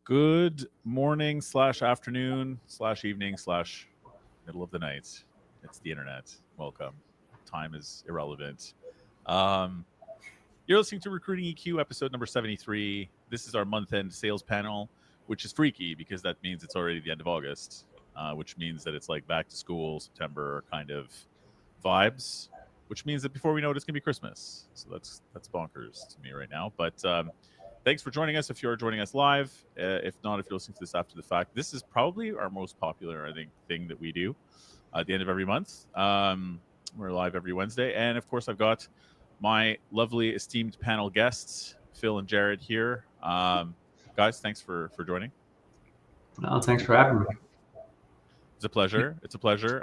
Good morning / afternoon / evening / middle of the night. It's the internet. Welcome. Time is irrelevant. Um, you're listening to Recruiting EQ episode number 73. This is our month-end sales panel, which is freaky because that means it's already the end of August, which means that it's like back to school, September kind of vibes, which means that before we know it, it's going to be Christmas. So that's bonkers to me right now. But thanks for joining us if you're joining us live. If not, if you're listening to this after the fact, this is probably our most popular, I think, thing that we do at the end of every month. We're live every Wednesday. And of course, I've got my lovely esteemed panel guests, Phil and Jared here. Guys, thanks for joining. No, thanks for having me. It's a pleasure. It's a pleasure.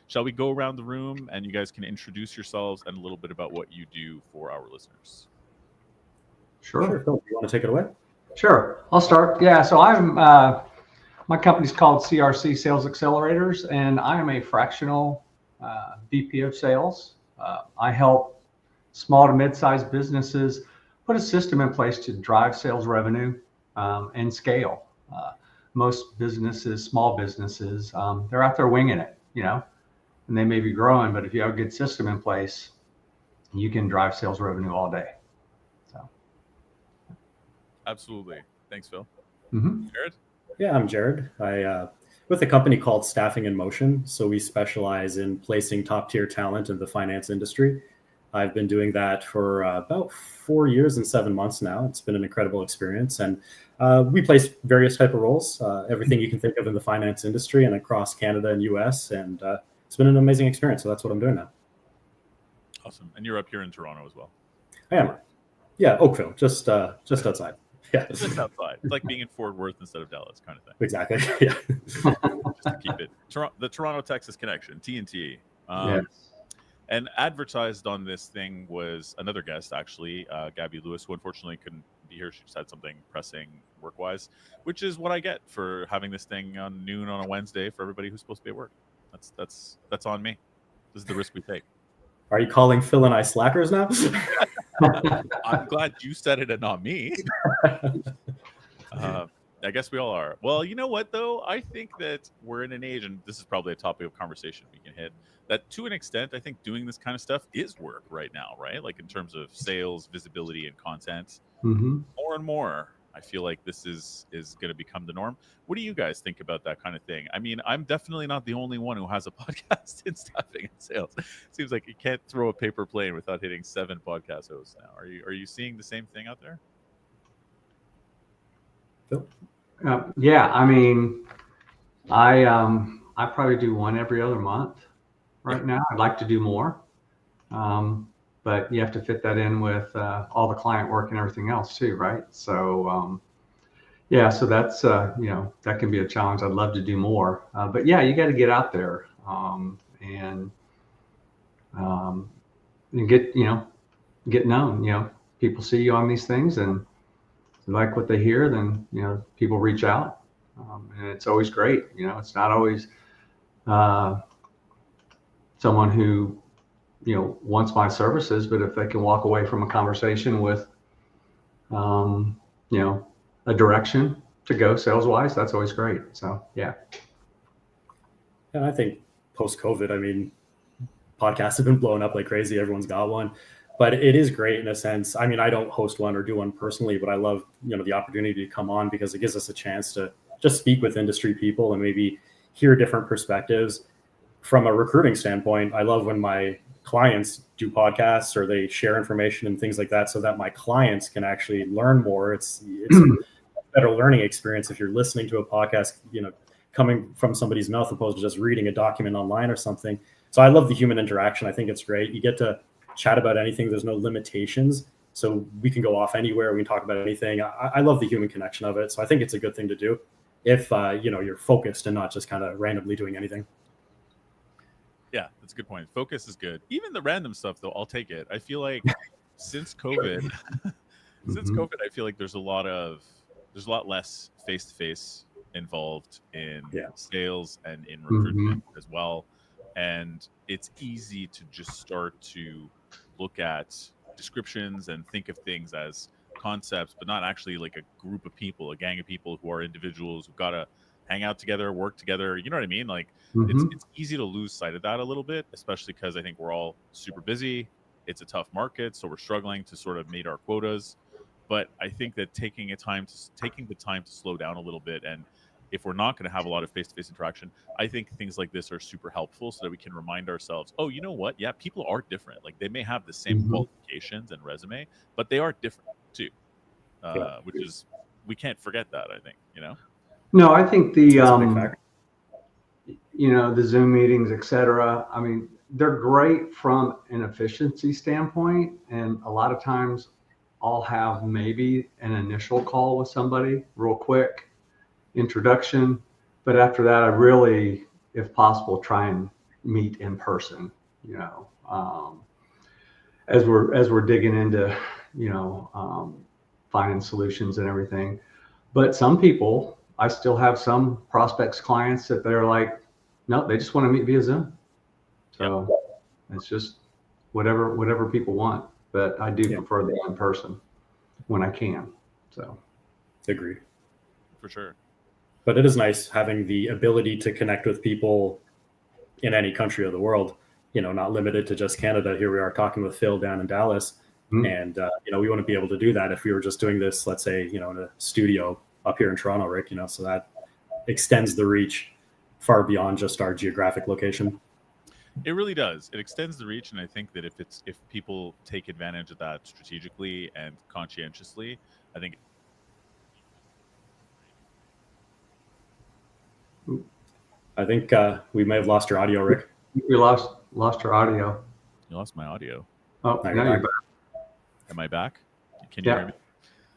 Shall we go around the room and you guys can introduce yourselves and a little bit about what you do for our listeners? Sure. Phil, you want to take it away? Sure. I'll start. Yeah. So I'm, my company's called CRC Sales Accelerators, and I am a fractional VP of sales. I help small to mid-sized businesses put a system in place to drive sales revenue and scale. Most businesses, small businesses, they're out there winging it, and they may be growing, but if you have a good system in place, you can drive sales revenue all day. Absolutely. Thanks, Phil. Mm-hmm. Jared? Yeah, I'm Jared. I with a company called Staffing in Motion. So we specialize in placing top tier talent in the finance industry. I've been doing that for about 4 years and 7 months now. It's been an incredible experience. And we place various type of roles, everything you can think of in the finance industry and across Canada and US. And it's been an amazing experience. So that's what I'm doing now. Awesome. And you're up here in Toronto as well. I am. Yeah, Oakville, just outside. Yeah. Just outside. It's like being in Fort Worth instead of Dallas kind of thing. Exactly. Yeah. Just to keep it. The Toronto-Texas connection, TNT. Yes. And advertised on this thing was another guest, actually, Gabby Lewis, who unfortunately couldn't be here. She just had something pressing work-wise, which is what I get for having this thing on noon on a Wednesday for everybody who's supposed to be at work. That's on me. This is the risk we take. Are you calling Phil and I slackers now? I'm glad you said it and not me. I guess we all are. Well, you know what, though? I think that we're in an age, and this is probably a topic of conversation we can hit, that to an extent, I think doing this kind of stuff is work right now, right? Like in terms of sales, visibility, and content. Mm-hmm. More and more, I feel like this is going to become the norm. What do you guys think about that kind of thing? I mean, I'm definitely not the only one who has a podcast in staffing and sales. It seems like you can't throw a paper plane without hitting 7 podcast hosts now. Are you seeing the same thing out there? Phil? Yeah, I mean, I probably do one every other month right now. I'd like to do more, but you have to fit that in with all the client work and everything else too, right? So yeah, so that's that can be a challenge. I'd love to do more, but yeah, you got to get out there and get known. People see you on these things and if they like what they hear, then people reach out, and it's always great. It's not always someone who wants my services, but if they can walk away from a conversation with a direction to go sales wise, that's always great. So yeah. And I think post-COVID, I mean, podcasts have been blowing up like crazy. Everyone's got one, but it is great in a sense. I mean, I don't host one or do one personally, but I love, the opportunity to come on because it gives us a chance to just speak with industry people and maybe hear different perspectives. From a recruiting standpoint, I love when my clients do podcasts or they share information and things like that so that my clients can actually learn more. It's a better learning experience if you're listening to a podcast, coming from somebody's mouth opposed to just reading a document online or something. So I love the human interaction. I think it's great. You get to chat about anything. There's no limitations. So we can go off anywhere. We can talk about anything. I love the human connection of it. So I think it's a good thing to do if, you're focused and not just kind of randomly doing anything. Yeah, that's a good point. Focus is good. Even the random stuff, though, I'll take it. I feel like since COVID, I feel like there's a lot less face-to-face involved in sales and in recruitment as well. And it's easy to just start to look at descriptions and think of things as concepts, but not actually like a group of people, a gang of people who are individuals who've got to hang out together, work together. You know what I mean? Like Mm-hmm. it's easy to lose sight of that a little bit, especially because I think we're all super busy. It's a tough market, so we're struggling to sort of meet our quotas. But I think that taking the time to slow down a little bit, and if we're not going to have a lot of face-to-face interaction, I think things like this are super helpful so that we can remind ourselves, oh, you know what? Yeah, people are different. Like they may have the same Mm-hmm. qualifications and resume, but they are different too. Yeah. Which is we can't forget that. I think No, I think the That's a big factor. the Zoom meetings, et cetera. I mean, they're great from an efficiency standpoint, and a lot of times I'll have maybe an initial call with somebody, real quick introduction, but after that, I really, if possible, try and meet in person. You know, as we're digging into, finding solutions and everything. But some people, I still have some prospects, clients that they're like, no, they just want to meet via Zoom. So it's just whatever people want. But I do prefer the in person when I can. So Agreed. for sure. But it is nice having the ability to connect with people in any country of the world, not limited to just Canada. Here we are talking with Phil down in Dallas. Mhm. And, we wouldn't be able to do that if we were just doing this, let's say, in a studio up here in Toronto, Rick, so that extends the reach far beyond just our geographic location. It really does. It extends the reach, and I think that if people take advantage of that strategically and conscientiously, I think. I think we may have lost your audio, Rick. We lost your audio. You lost my audio. Oh, Now now you're you're back. back. Am I back? Can you hear me?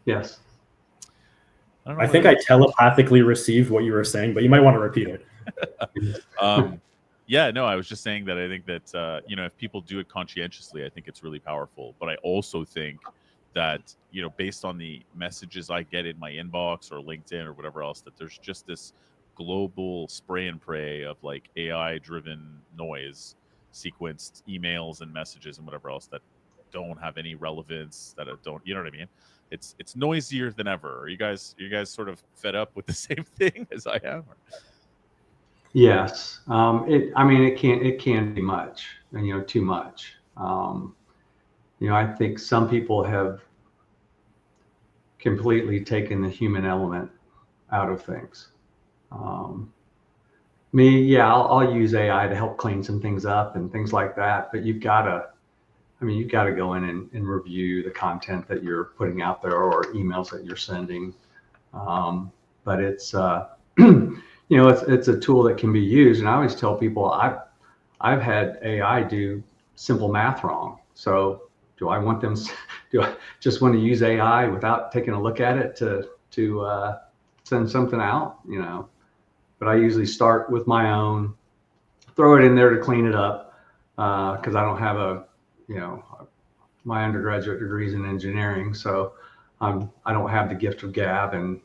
Yes. I think I telepathically received what you were saying, but you might want to repeat it. Yeah, no, I was just saying that I think that if people do it conscientiously, I think it's really powerful. But I also think that based on the messages I get in my inbox or LinkedIn or whatever else, that there's just this global spray and pray of like AI-driven noise, sequenced emails and messages and whatever else that don't have any relevance, that don't, you know what I mean? It's noisier than ever. Are you guys sort of fed up with the same thing as I am? Yes. It can be much, and too much. I think some people have completely taken the human element out of things. I'll use AI to help clean some things up and things like that. But you've got to go in and review the content that you're putting out there or emails that you're sending. But it's it's a tool that can be used. And I always tell people I've had AI do simple math wrong. So do I just want to use AI without taking a look at it to send something out? But I usually start with my own, throw it in there to clean it up, because I don't have my undergraduate degrees in engineering, so I don't have the gift of gab, and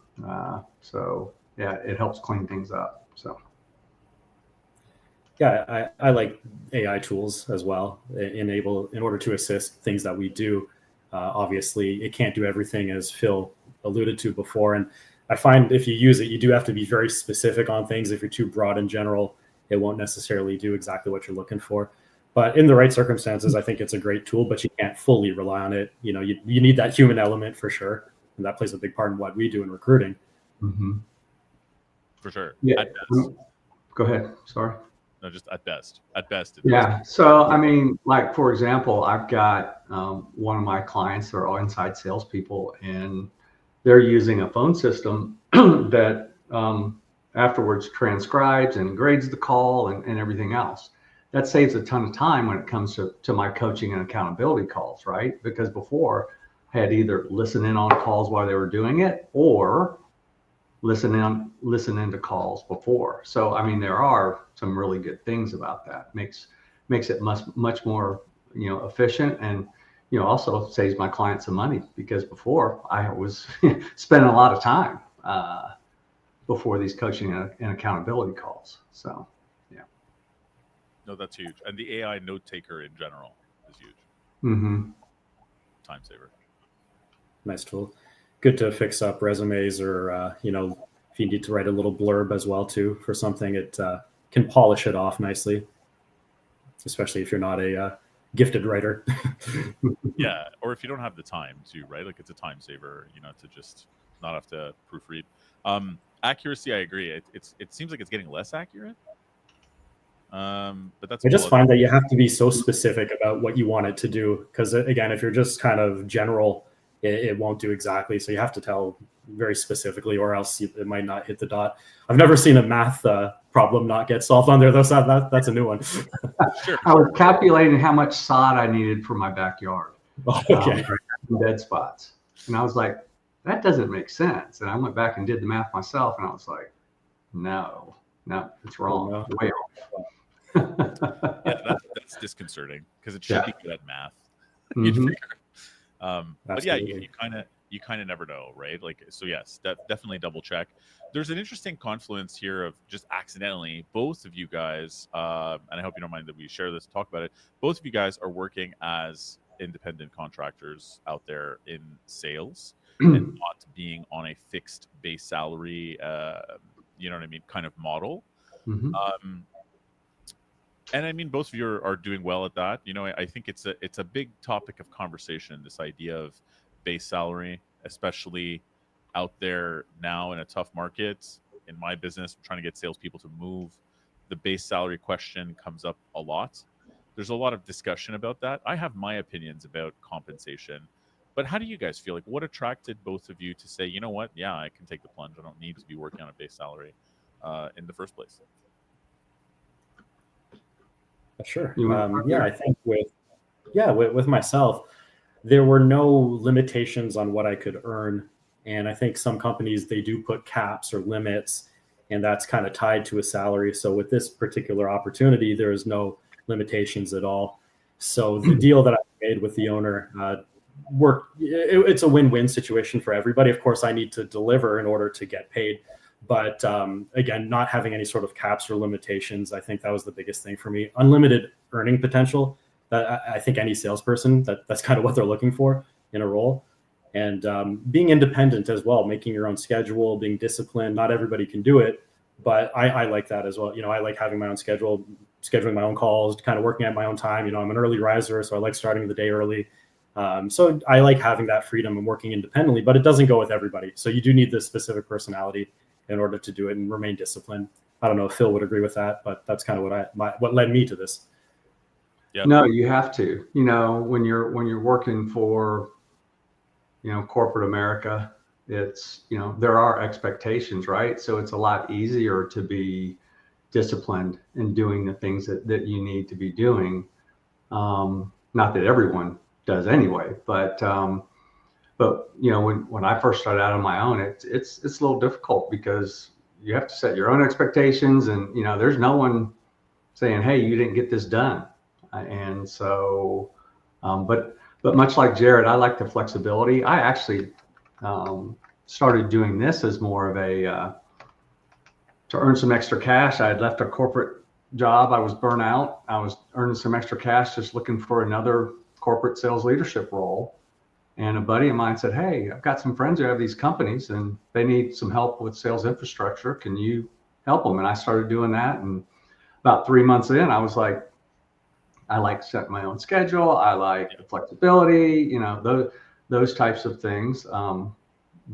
it helps clean things up. So yeah, I like AI tools as well. In order to assist things that we do. Obviously, it can't do everything, as Phil alluded to before, and I find if you use it, you do have to be very specific on things. If you're too broad in general, it won't necessarily do exactly what you're looking for. But in the right circumstances, I think it's a great tool, but you can't fully rely on it. You need that human element for sure. And that plays a big part in what we do in recruiting. Mm-hmm. For sure. Yeah. At best. Go ahead. Sorry. No, just at best. At best. Yeah. So, like, for example, I've got one of my clients, they're all inside salespeople, and they're using a phone system that afterwards transcribes and grades the call and everything else. That saves a ton of time when it comes to my coaching and accountability calls, right? Because before I had either listen in on calls while they were doing it or listen in to calls before. So, there are some really good things about that. Makes it much more, efficient, and, also saves my clients some money, because before I was spending a lot of time before these coaching and accountability calls. So, yeah. No, that's huge. And the AI note taker in general is huge. Mm-hmm. Time saver. Nice tool. Good to fix up resumes, or if you need to write a little blurb as well too for something, it can polish it off nicely, especially if you're not a gifted writer. Yeah, or if you don't have the time to, right? Like it's a time saver, to just not have to proofread. Accuracy, I agree. It seems like it's getting less accurate. But that's I just find that you have to be so specific about what you want it to do, because again, if you're just kind of general, it won't do exactly. So you have to tell very specifically, or else it might not hit the dot. I've never seen a math problem not get solved on there. That's a new one. Sure. I was calculating how much sod I needed for my backyard. Okay. Dead spots. And I was like, that doesn't make sense. And I went back and did the math myself, and I was like, no, it's wrong. Oh, no. Way off. Yeah, that's disconcerting, because it should be good at math. You'd Mhm. figure. But yeah, you kind of never know, right? Like, so yes, definitely double check. There's an interesting confluence here of just accidentally, both of you guys, and I hope you don't mind that we share this, talk about it. Both of you guys are working as independent contractors out there in sales and not being on a fixed base salary, you know what I mean, kind of model. Mhm. And I mean, both of you are doing well at that. I think it's a big topic of conversation, this idea of base salary, especially out there now in a tough market. In my business, I'm trying to get salespeople to move. The base salary question comes up a lot. There's a lot of discussion about that. I have my opinions about compensation, but how do you guys feel? Like, what attracted both of you to say, you know what, yeah, I can take the plunge. I don't need to be working on a base salary in the first place? Sure. Yeah, I think with myself, there were no limitations on what I could earn. And I think some companies, they do put caps or limits, and that's kind of tied to a salary. So with this particular opportunity, there is no limitations at all. So the deal that I made with the owner worked. It's a win-win situation for everybody. Of course, I need to deliver in order to get paid. But again, not having any sort of caps or limitations, I think that was the biggest thing for me. Unlimited earning potential. I think any salesperson, that's kind of what they're looking for in a role. And being independent as well, making your own schedule, being disciplined. Not everybody can do it, but I like that as well. I like having my own schedule, scheduling my own calls, kind of working at my own time. I'm an early riser, so I like starting the day early. So I like having that freedom and working independently, but it doesn't go with everybody. So you do need this specific personality in order to do it and remain disciplined. I don't know if Phil would agree with that, but that's kind of what led me to this. Yeah. No, you have to. When you're working for, corporate America, it's, there are expectations, right? So it's a lot easier to be disciplined in doing the things that you need to be doing. Not that everyone does anyway, but when I first started out on my own, it's a little difficult, because you have to set your own expectations, and there's no one saying, hey, you didn't get this done. And so, but much like Jared, I like the flexibility. I actually started doing this as more of a to earn some extra cash. I had left a corporate job. I was burnt out. I was earning some extra cash, just looking for another corporate sales leadership role. And a buddy of mine said, hey, I've got some friends who have these companies and they need some help with sales infrastructure. Can you help them? And I started doing that. And about 3 months in, I was like, I like setting my own schedule. I like the flexibility, those types of things.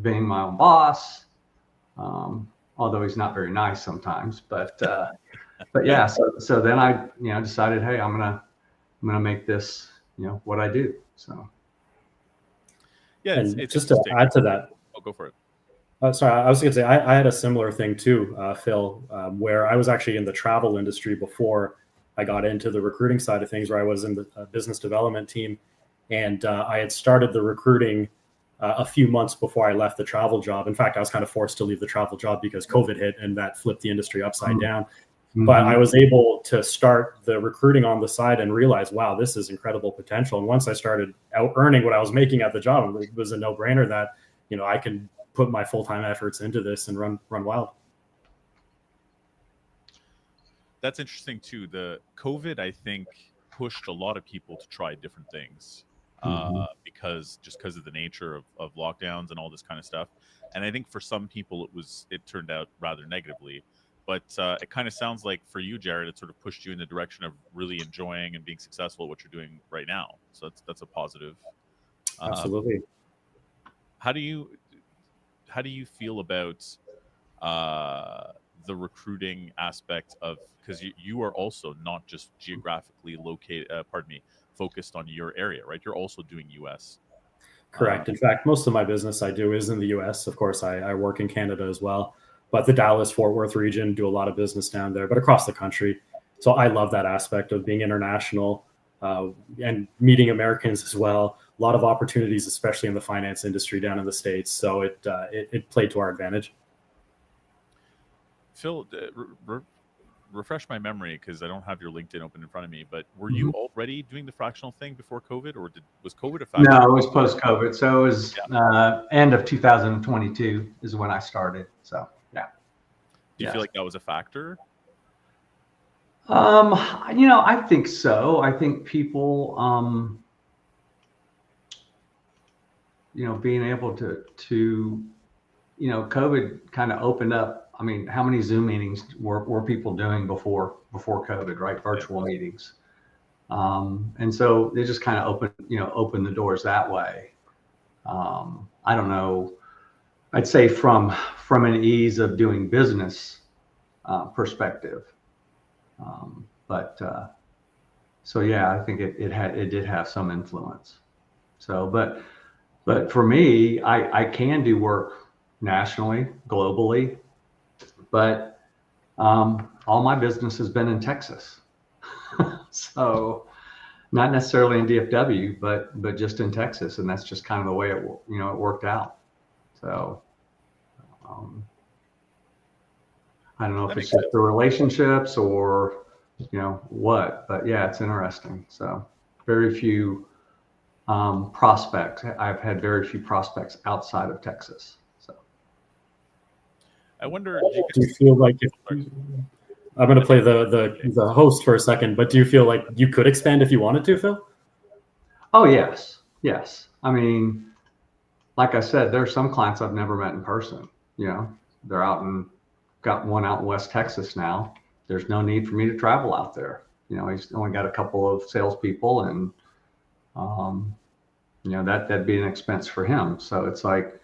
Being my own boss, although he's not very nice sometimes. But yeah, so then I decided, hey, I'm gonna make this what I do. So. Yeah, And it's just to add to that, oh, go for it. Sorry, I was going to say I had a similar thing too, Phil, where I was actually in the travel industry before I got into the recruiting side of things, where I was in the business development team, and I had started the recruiting a few months before I left the travel job. In fact, I was kind of forced to leave the travel job because COVID hit, and that flipped the industry upside down. Mm-hmm. But I was able to start the recruiting on the side and realize, wow, this is incredible potential. And once I started out earning what I was making at the job, it was a no-brainer that I can put my full-time efforts into this and run wild. That's interesting too. The COVID, I think, pushed a lot of people to try different things. because of the nature of lockdowns and all this kind of stuff. And I think for some people it turned out rather negatively. But it kind of sounds like for you, Jared, it sort of pushed you in the direction of really enjoying and being successful at what you're doing right now. So that's a positive. Absolutely. How do you feel about the recruiting aspect of, because you are also not just geographically located, focused on your area, right? You're also doing US. Correct. In fact, most of my business I do is in the US. Of course, I work in Canada as well, but the Dallas Fort Worth region, do a lot of business down there, but across the country. So I love that aspect of being international and meeting Americans as well. A lot of opportunities, especially in the finance industry down in the States. So it played to our advantage. Phil, refresh my memory because I don't have your LinkedIn open in front of me. But were you already doing the fractional thing before COVID, or was COVID a factor? No, it was post-COVID. So it was end of 2022 is when I started. So yeah. Do you feel like that was a factor? I think so. I think people, being able to COVID kind of opened up. I mean, how many Zoom meetings were people doing before COVID, right? Virtual meetings. And so they just kind of opened the doors that way. I don't know. I'd say from an ease of doing business perspective. So yeah, I think it did have some influence. So, but for me, I can do work nationally, globally, but all my business has been in Texas. So not necessarily in DFW, but just in Texas, and that's just kind of the way it worked out. So I don't know if it's just the relationships or what, but yeah, it's interesting. So very few prospects. I've had very few prospects outside of Texas. So I wonder, do you feel like I'm going to play the host for a second, but do you feel like you could expand if you wanted to, Phil? Oh, yes. I mean, like I said, there are some clients I've never met in person. They're got one out in West Texas now. There's no need for me to travel out there. He's only got a couple of salespeople, and that'd be an expense for him. So it's like,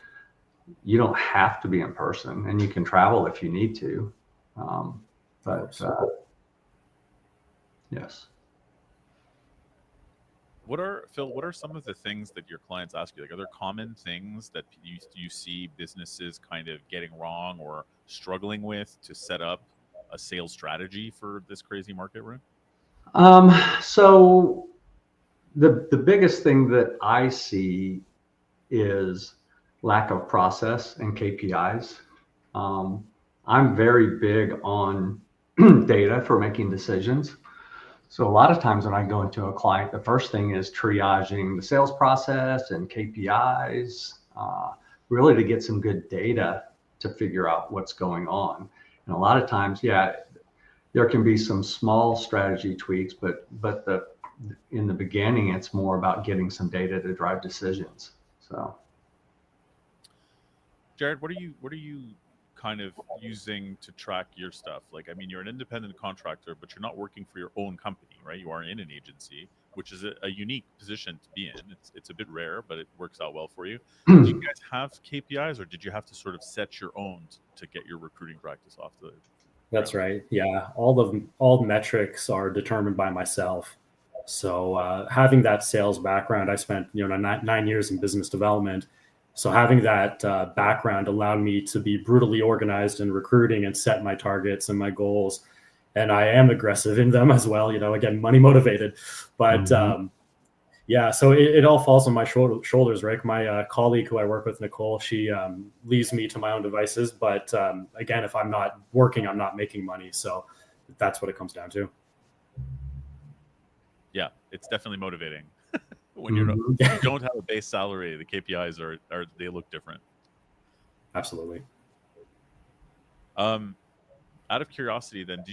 you don't have to be in person, and you can travel if you need to. Yes. What are some of the things that your clients ask you? Like, are there common things that you see businesses kind of getting wrong or struggling with to set up a sales strategy for this crazy market we're in? So the biggest thing that I see is lack of process and KPIs. I'm very big on data for making decisions. So a lot of times when I go into a client, the first thing is triaging the sales process and KPIs, really to get some good data to figure out what's going on. And a lot of times, there can be some small strategy tweaks, but in the beginning, it's more about getting some data to drive decisions. So, Jared, what are you kind of using to track your stuff? Like, I mean, you're an independent contractor, but you're not working for your own company, right? You are in an agency, which is a unique position to be in. It's a bit rare, but it works out well for you. Do you guys have KPIs, or did you have to sort of set your own to get your recruiting practice off the That's right. Yeah. All the metrics are determined by myself. So having that sales background, I spent 9 years in business development. So having that background allowed me to be brutally organized in recruiting and set my targets and my goals. And I am aggressive in them as well, again, money motivated. But so it all falls on my shoulders, right? My colleague who I work with, Nicole, she leaves me to my own devices. But again, if I'm not working, I'm not making money. So that's what it comes down to. Yeah, it's definitely motivating. When you don't have a base salary, the KPIs are they look different. Absolutely. Out of curiosity, then,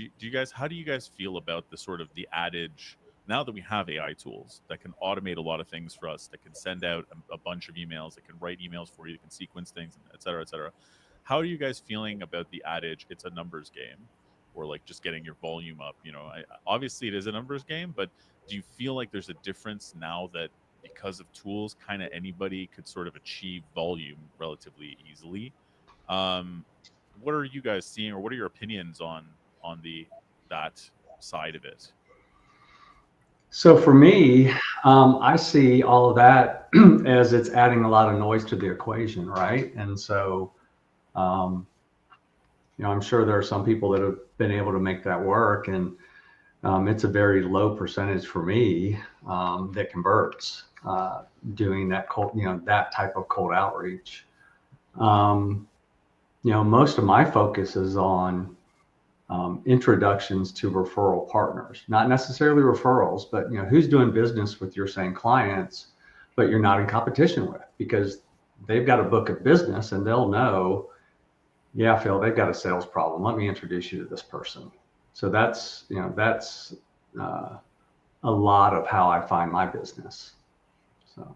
how do you guys feel about the sort of the adage now that we have AI tools that can automate a lot of things for us, that can send out a bunch of emails, that can write emails for you, that can sequence things, et cetera, et cetera. How are you guys feeling about the adage, it's a numbers game, or like just getting your volume up? Obviously it is a numbers game, but do you feel like there's a difference now that because of tools, kind of anybody could sort of achieve volume relatively easily? What are you guys seeing, or what are your opinions on that side of it? So for me, I see all of that as it's adding a lot of noise to the equation, right? And so, I'm sure there are some people that have been able to make that work, and it's a very low percentage for me that converts doing that cold, that type of cold outreach. Most of my focus is on introductions to referral partners, not necessarily referrals, but who's doing business with your same clients, but you're not in competition with, because they've got a book of business and they'll know, yeah, Phil, they've got a sales problem. Let me introduce you to this person. So that's a lot of how I find my business. So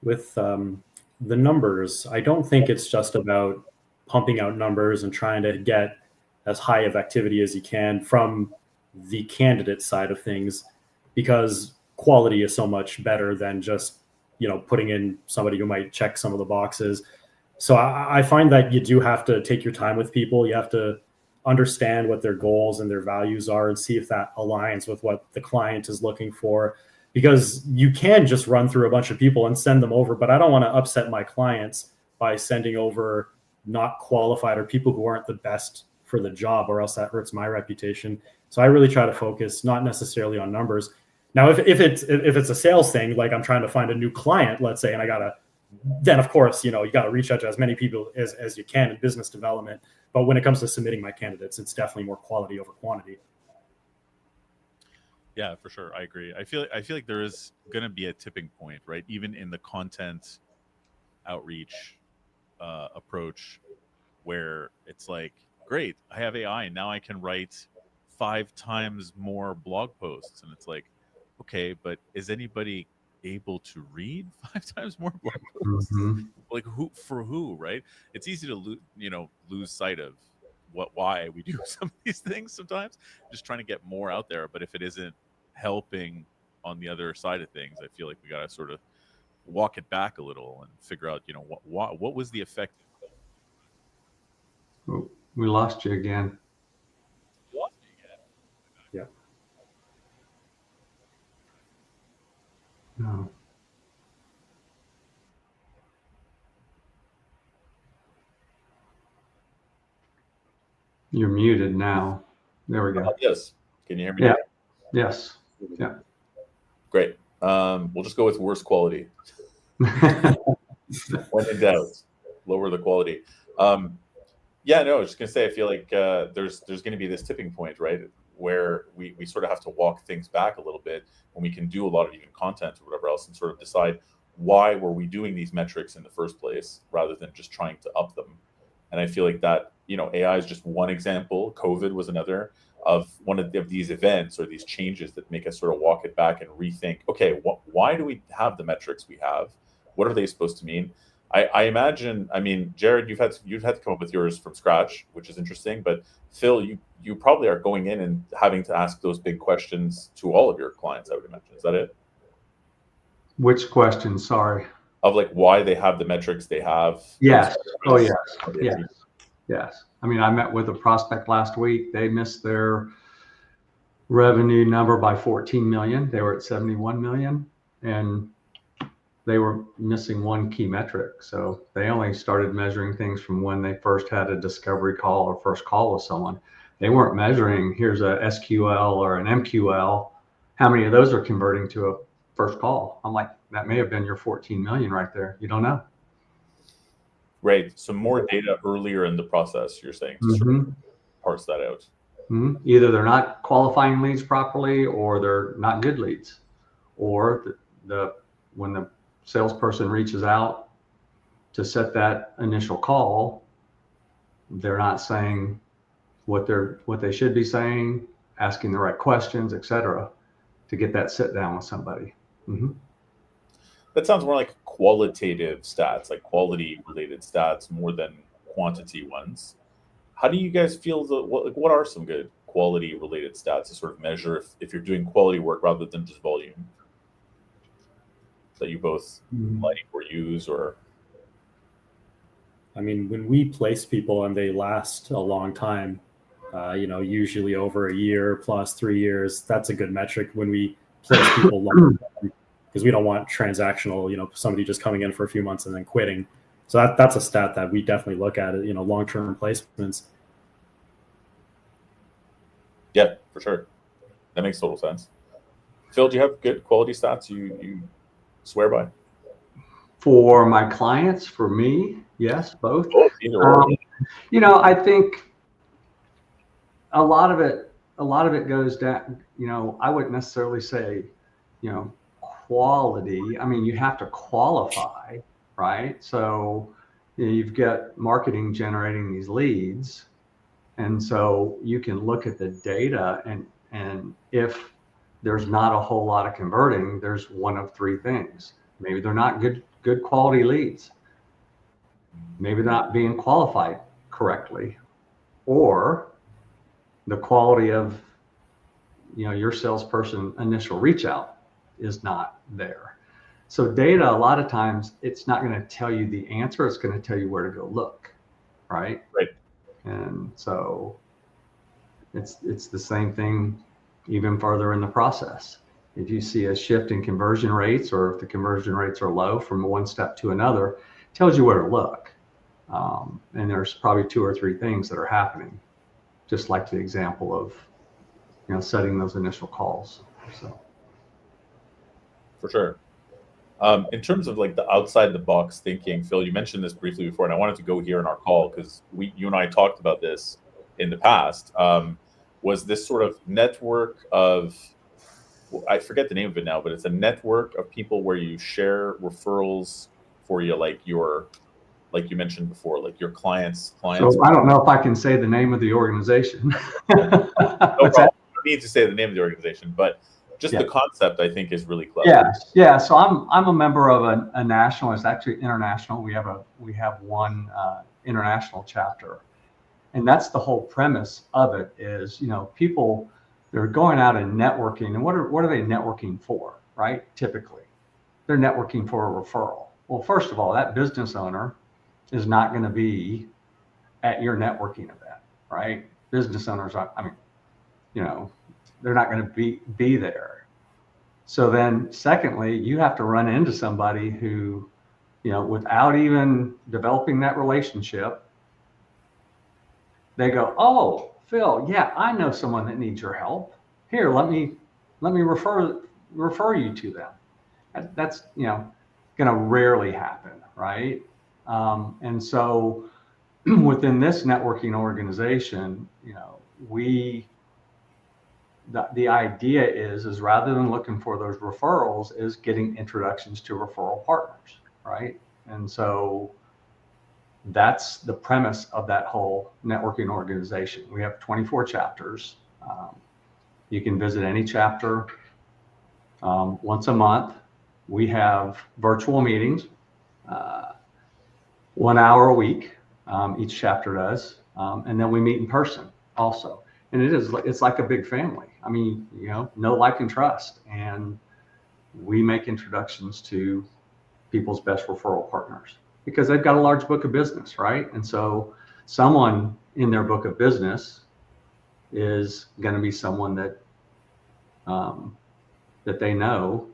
with the numbers, I don't think it's just about pumping out numbers and trying to get as high of activity as you can from the candidate side of things, because quality is so much better than just, putting in somebody who might check some of the boxes. So I find that you do have to take your time with people. You have to understand what their goals and their values are and see if that aligns with what the client is looking for, because you can just run through a bunch of people and send them over, but I don't want to upset my clients by sending over not qualified or people who aren't the best for the job, or else that hurts my reputation. So I really try to focus not necessarily on numbers. Now, if it's a sales thing, like I'm trying to find a new client, let's say, and then of course, you got to reach out to as many people as you can in business development. But when it comes to submitting my candidates, it's definitely more quality over quantity. Yeah, for sure. I agree. I feel like there is going to be a tipping point, right? Even in the content outreach approach, where it's like, great, I have AI and now I can write 5 times more blog posts, and it's like, okay, but is anybody able to read 5 times more blog posts? Mhm. Like who, right? It's easy to lose sight of why we do some of these things sometimes, just trying to get more out there. But if it isn't helping on the other side of things, I feel like we got to sort of walk it back a little and figure out, what was the effect. Oh, we lost you again. Yeah. No. You're muted now. There we go. Yes. Can you hear me? Yeah. Now? Yes. Yeah. Great. We'll just go with worst quality. When in doubt, lower the quality. Yeah, no, I was just gonna say, I feel like there's gonna be this tipping point, right, where we sort of have to walk things back a little bit when we can do a lot of even content or whatever else, and sort of decide why were we doing these metrics in the first place, rather than just trying to up them. And I feel like that, AI is just one example. COVID was another of one of these events or these changes that make us sort of walk it back and rethink, okay, why do we have the metrics we have? What are they supposed to mean? I imagine, Jared, you've had to come up with yours from scratch, which is interesting. But Phil, you probably are going in and having to ask those big questions to all of your clients, I would imagine. Is that it? Which question? Sorry. Of like why they have the metrics they have. Yes. Oh, yes. Yes. Yes. I met with a prospect last week. They missed their revenue number by 14 million. They were at 71 million, and they were missing one key metric. So they only started measuring things from when they first had a discovery call or first call with someone. They weren't measuring, here's a SQL or an MQL. How many of those are converting to a first call? I'm like, that may have been your 14 million right there. You don't know. Right. So more data earlier in the process, you're saying, to sort of parse that out. Mm-hmm. Either they're not qualifying leads properly, or they're not good leads, or when the salesperson reaches out to set that initial call, they're not saying what they should be saying, asking the right questions, etc. to get that sit down with somebody. That sounds more like qualitative stats, like quality related stats more than quantity ones. How do you guys feel what are some good quality related stats to sort of measure if you're doing quality work rather than just volume that you both like or use? Or I mean, when we place people and they last a long time, usually over a year plus 3 years, that's a good metric when we place people long term, because we don't want transactional, somebody just coming in for a few months and then quitting. So that's a stat that we definitely look at, long-term placements. Yeah, for sure. That makes total sense. Phil, do you have good quality stats you swear by? For my clients, for me, yes, both. Either or. I think a lot of it goes down, I wouldn't necessarily say, quality. I mean, you have to qualify, right? So you've got marketing generating these leads. And so you can look at the data and if there's not a whole lot of converting, there's one of three things. Maybe they're not good quality leads. Maybe they're not being qualified correctly, or the quality of your salesperson initial reach out is not there. So data, a lot of times it's not going to tell you the answer, it's going to tell you where to go look, right? Right. And so it's the same thing even further in the process. If you see a shift in conversion rates, or if the conversion rates are low from one step to another, it tells you where to look. And there's probably 2 or 3 things that are happening, just like the example of setting those initial calls. So for sure. In terms of like the outside the box thinking, Phil, you mentioned this briefly before, and I wanted to go here in our call because you and I talked about this in the past. Was this sort of network of, I forget the name of it now, but it's a network of people where you share referrals for you, like you mentioned before, like your clients. So I don't know if I can say the name of the organization. No problem. You don't need to say the name of the organization, but just the concept, I think, is really clever. Yeah. So I'm a member of a national. It's actually international. We have one international chapter, and that's the whole premise of it. Is people, they're going out and networking, and what are they networking for? Right? Typically, they're networking for a referral. Well, first of all, that business owner is not going to be at your networking event, right? Business owners, they're not going to be there. So then secondly, you have to run into somebody who, without even developing that relationship, they go, "Oh, Phil, yeah, I know someone that needs your help. Here, let me refer you to them." That's, going to rarely happen, right? And so within this networking organization, the idea is rather than looking for those referrals, is getting introductions to referral partners, right? And so that's the premise of that whole networking organization. We have 24 chapters. You can visit any chapter once a month. We have virtual meetings, 1 hour a week, each chapter does, and then we meet in person also. And it's like a big family. I mean, know, like, and trust. And we make introductions to people's best referral partners because they've got a large book of business, right? And so someone in their book of business is going to be someone that that they know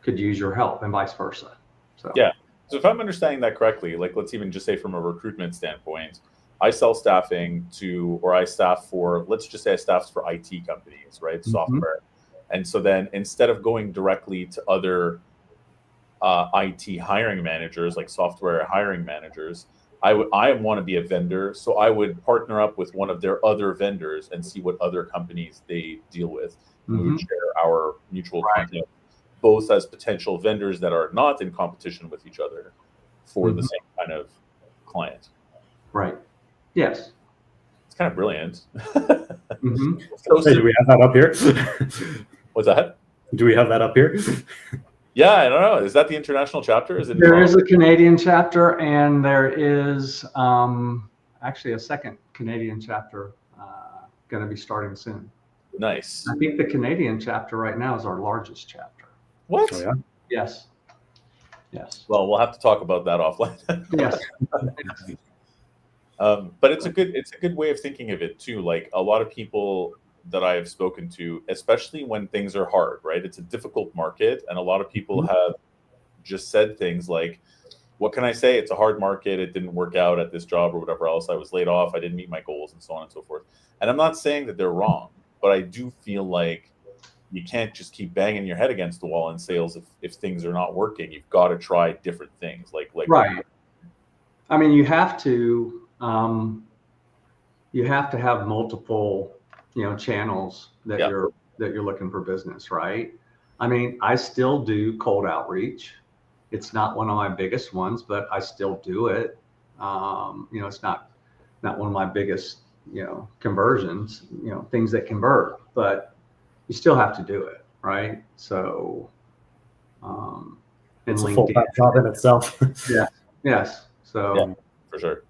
could use your help, and vice versa. So yeah. So if I'm understanding that correctly, like let's even just say from a recruitment standpoint, I sell staffing to, or I staff for, let's just say I staff for IT companies, right? Mm-hmm. Software. And so then instead of going directly to other IT hiring managers, like software hiring managers, I want to be a vendor. So I would partner up with one of their other vendors and see what other companies they deal with. Mm-hmm. We would share our mutual content, both as potential vendors that are not in competition with each other for mm-hmm. the same kind of client. Right. Yes. It's kind of brilliant. Mm-hmm. So do we have that up here? What's that? Do we have that up here? Yeah, I don't know. Is that the international chapter? Is it? There is a Canadian chapter, and there is actually a second Canadian chapter going to be starting soon. Nice. I think the Canadian chapter right now is our largest chapter. What? Oh, yeah. Yes. Yes. Well, we'll have to talk about that offline. Yes. But it's a good way of thinking of it too. Like a lot of people that I have spoken to, especially when things are hard, right? It's a difficult market, and a lot of people have just said things like, "What can I say? It's a hard market. It didn't work out at this job or whatever else. I was laid off. I didn't meet my goals, and so on and so forth." And I'm not saying that they're wrong, but I do feel like you can't just keep banging your head against the wall in sales if things are not working. You've got to try different things. Like right. I mean, you have to have multiple, channels that you're looking for business, right? I mean, I still do cold outreach. It's not one of my biggest ones, but I still do it. It's not one of my biggest, conversions, things that convert, but you still have to do it, right? So, and It's LinkedIn, a full-time job in itself. yeah, yes. So, yeah, for sure.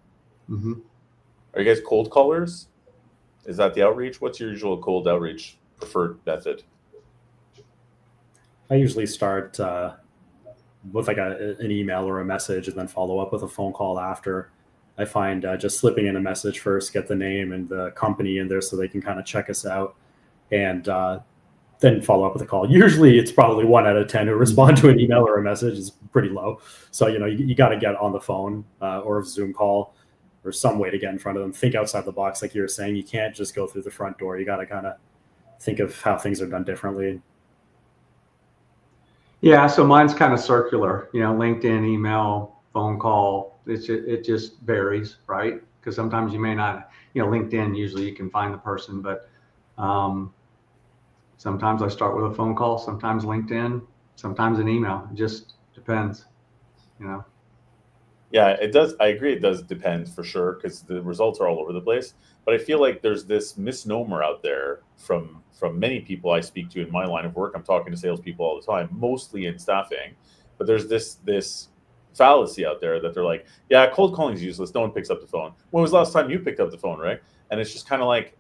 Mm-hmm. Are you guys cold callers? Is that the outreach? What's your usual cold outreach preferred method? I usually start with like an email or a message, and then follow up with a phone call after. I find just slipping in a message first, get the name and the company in there so they can kind of check us out, and then follow up with a call. Usually it's probably 1 out of 10 who respond to an email or a message. Is pretty low. So, you got to get on the phone or a Zoom call or some way to get in front of them. Think outside the box. Like you were saying, you can't just go through the front door. You got to kind of think of how things are done differently. Yeah. So mine's kind of circular, LinkedIn, email, phone call. It just varies, right? Because sometimes you may not, LinkedIn, usually you can find the person, but sometimes I start with a phone call, sometimes LinkedIn, sometimes an email. It just depends, Yeah, it does. I agree. It does depend for sure because the results are all over the place. But I feel like there's this misnomer out there from many people I speak to in my line of work. I'm talking to salespeople all the time, mostly in staffing. But there's this fallacy out there that they're like, yeah, cold calling is useless. No one picks up the phone. When was the last time you picked up the phone, right? And it's just kind of like,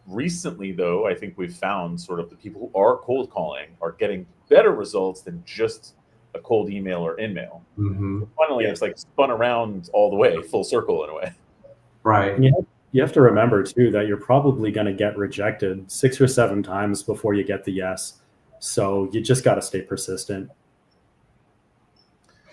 recently, though, I think we've found sort of the people who are cold calling are getting better results than just a cold email or in-mail. Mm-hmm. Finally, it's like spun around all the way, full circle in a way. Right. And you have to remember, too, that you're probably going to get rejected 6 or 7 times before you get the yes. So you just got to stay persistent.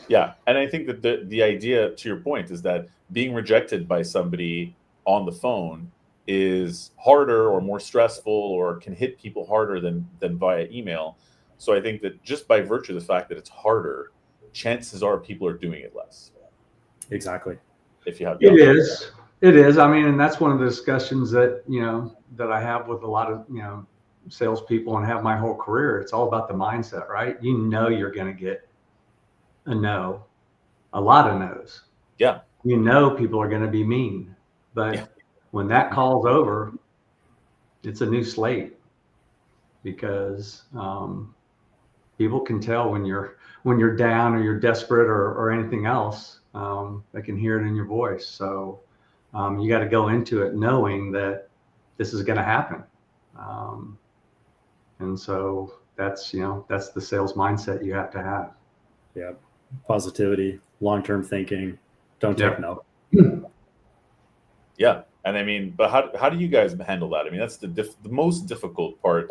Yeah. And I think that the idea, to your point, is that being rejected by somebody on the phone is harder or more stressful or can hit people harder than via email. So I think that just by virtue of the fact that it's harder, chances are people are doing it less. Exactly. If you have It is. I mean, and that's one of the discussions that, that I have with a lot of, salespeople and have my whole career. It's all about the mindset, right? You're going to get a no, a lot of no's. Yeah. People are going to be mean, but when that call's over, it's a new slate because people can tell when you're down or you're desperate or anything else. They can hear it in your voice. So you got to go into it knowing that this is going to happen. And so that's the sales mindset you have to have. Yeah. Positivity, long-term thinking. Don't take no. Yeah. And I mean, but how do you guys handle that? I mean, that's the most difficult part,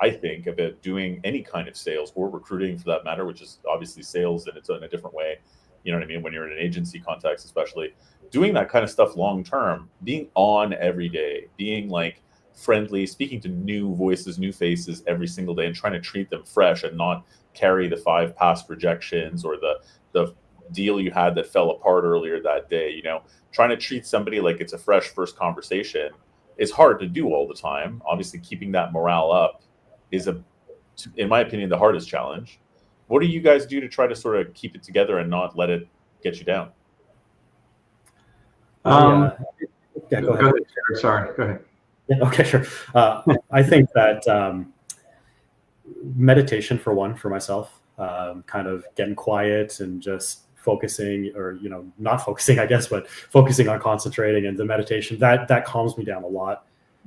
I think, about doing any kind of sales or recruiting for that matter, which is obviously sales and it's in a different way. You know what I mean? When you're in an agency context, especially doing that kind of stuff long term, being on every day, being like friendly, speaking to new voices, new faces every single day, and trying to treat them fresh and not carry the 5 past rejections or the deal you had that fell apart earlier that day. Trying to treat somebody like it's a fresh first conversation is hard to do all the time. Obviously, keeping that morale up is, in my opinion, the hardest challenge. What do you guys do to try to sort of keep it together and not let it get you down? Yeah, go ahead. Sorry, go ahead. Yeah, okay, sure. I think that meditation for one, for myself, kind of getting quiet and just focusing, or, you know, not focusing, I guess, but focusing on concentrating, and the meditation that calms me down a lot.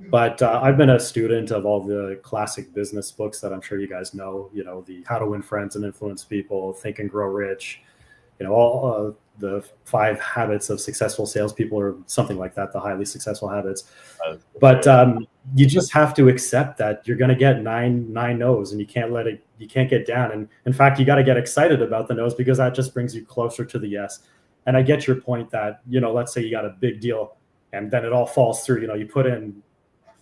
But I've been a student of all the classic business books that I'm sure you guys know, you know, the How to Win Friends and Influence People, Think and Grow Rich, you know, all the 5 habits of successful salespeople, or something like that, the highly successful habits. But you just have to accept that you're going to get nine no's, and you can't get down. And in fact, you got to get excited about the no's, because that just brings you closer to the yes. And I get your point that, you know, let's say you got a big deal and then it all falls through. You know, you put in